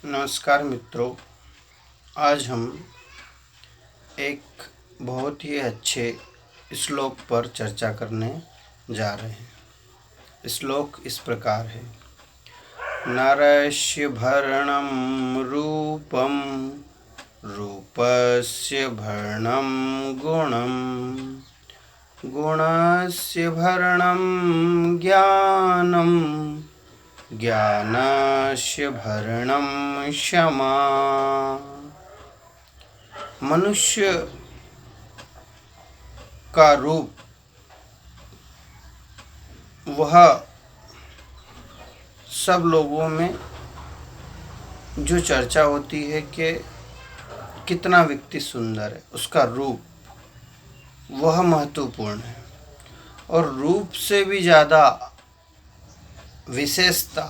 नमस्कार मित्रों। आज हम एक बहुत ही अच्छे श्लोक पर चर्चा करने जा रहे हैं। श्लोक इस प्रकार है। नरस्य भरणं रूपं रूपस्य भरणं गुणं गुणस्य भरणं ज्ञानं ज्ञानस्य भरणं क्षमा। मनुष्य का रूप वह सब लोगों में जो चर्चा होती है कि कितना व्यक्ति सुंदर है, उसका रूप वह महत्वपूर्ण है। और रूप से भी ज़्यादा विशेषता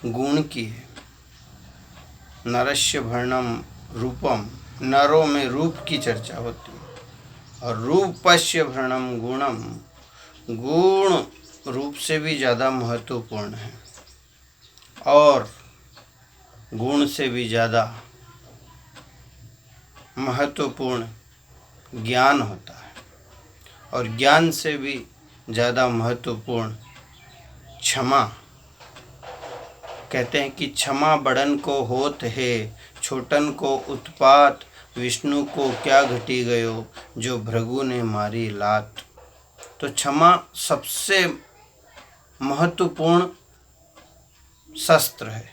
गुण की है। नरस्य भरणम रूपम, नरों में रूप की चर्चा होती है। और रूपस्य भरणम गुणम, गुण रूप से भी ज़्यादा महत्वपूर्ण है और गुण से भी ज़्यादा महत्वपूर्ण ज्ञान होता है और ज्ञान से भी ज़्यादा महत्वपूर्ण क्षमा। कहते हैं कि क्षमा बड़न को होत है, छोटन को उत्पात, विष्णु को क्या घटी गयो, जो भृगु ने मारी लात। तो क्षमा सबसे महत्वपूर्ण शस्त्र है।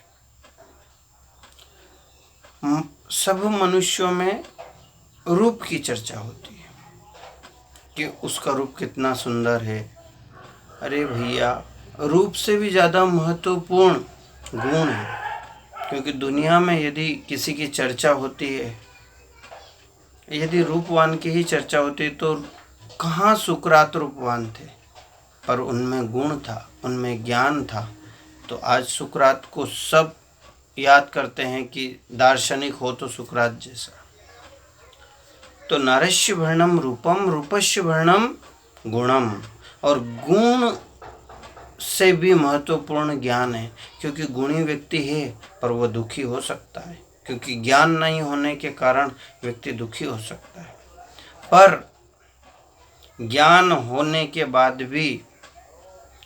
सब मनुष्यों में रूप की चर्चा होती है कि उसका रूप कितना सुंदर है। अरे भैया, रूप से भी ज़्यादा महत्वपूर्ण गुण है। क्योंकि दुनिया में यदि किसी की चर्चा होती है, यदि रूपवान की ही चर्चा होती है, तो कहाँ सुकरात रूपवान थे, पर उनमें गुण था, उनमें ज्ञान था। तो आज सुकरात को सब याद करते हैं कि दार्शनिक हो तो सुकरात जैसा। तो नरस्य भरणम रूपम रूपस्य भरणम गुणम, और गुण से भी महत्वपूर्ण ज्ञान है। क्योंकि गुणी व्यक्ति है पर वह दुखी हो सकता है, क्योंकि ज्ञान नहीं होने के कारण व्यक्ति दुखी हो सकता है। पर ज्ञान होने के बाद भी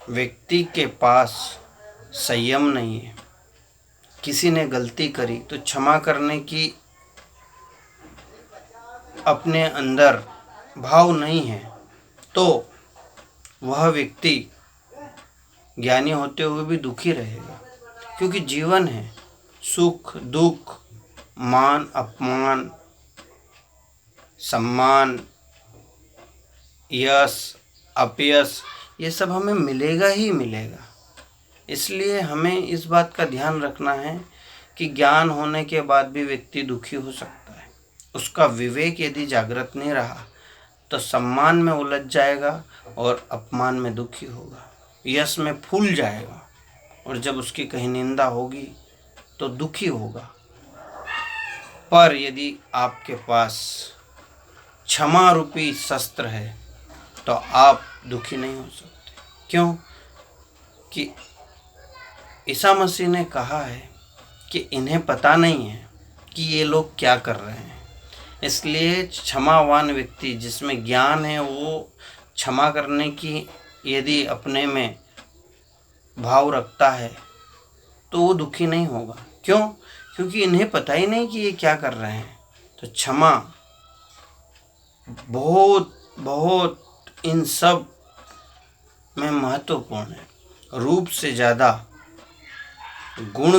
व्यक्ति के पास संयम नहीं है। किसी ने गलती करी तो क्षमा करने की अपने अंदर भाव नहीं है, तो वह व्यक्ति ज्ञानी होते हुए भी दुखी रहेगा। क्योंकि जीवन है, सुख दुख, मान अपमान, सम्मान, यश अपयश, ये सब हमें मिलेगा ही मिलेगा। इसलिए हमें इस बात का ध्यान रखना है कि ज्ञान होने के बाद भी व्यक्ति दुखी हो सकता है। उसका विवेक यदि जागृत नहीं रहा तो सम्मान में उलझ जाएगा और अपमान में दुखी होगा, यश में फूल जाएगा और जब उसकी कहीं निंदा होगी तो दुखी होगा। पर यदि आपके पास क्षमा रूपी शस्त्र है तो आप दुखी नहीं हो सकते। क्यों? कि ईसा मसीह ने कहा है कि इन्हें पता नहीं है कि ये लोग क्या कर रहे हैं। इसलिए क्षमावान व्यक्ति जिसमें ज्ञान है, वो क्षमा करने की यदि अपने में भाव रखता है तो वो दुखी नहीं होगा। क्यों? क्योंकि इन्हें पता ही नहीं कि ये क्या कर रहे हैं। तो क्षमा बहुत बहुत इन सब में महत्वपूर्ण है। रूप से ज़्यादा गुण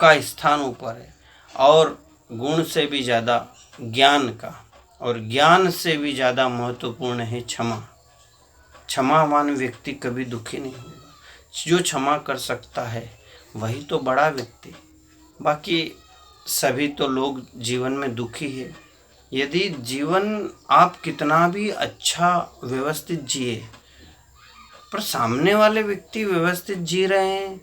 का स्थान ऊपर है और गुण से भी ज़्यादा ज्ञान का, और ज्ञान से भी ज़्यादा महत्वपूर्ण है क्षमा। क्षमावान व्यक्ति कभी दुखी नहीं होगा। जो क्षमा कर सकता है वही तो बड़ा व्यक्ति। बाकी सभी तो लोग जीवन में दुखी है। यदि जीवन आप कितना भी अच्छा व्यवस्थित जिए, पर सामने वाले व्यक्ति व्यवस्थित जी रहे हैं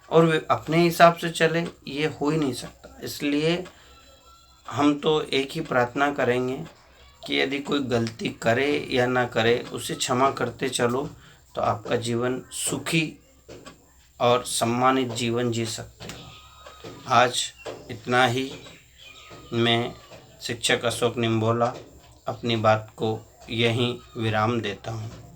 और वे अपने हिसाब से चले, ये हो ही नहीं सकता। इसलिए हम तो एक ही प्रार्थना करेंगे कि यदि कोई गलती करे या ना करे, उसे क्षमा करते चलो तो आपका जीवन सुखी और सम्मानित जीवन जी सकते हो। आज इतना ही। मैं शिक्षक अशोक निम्बोला अपनी बात को यहीं विराम देता हूँ।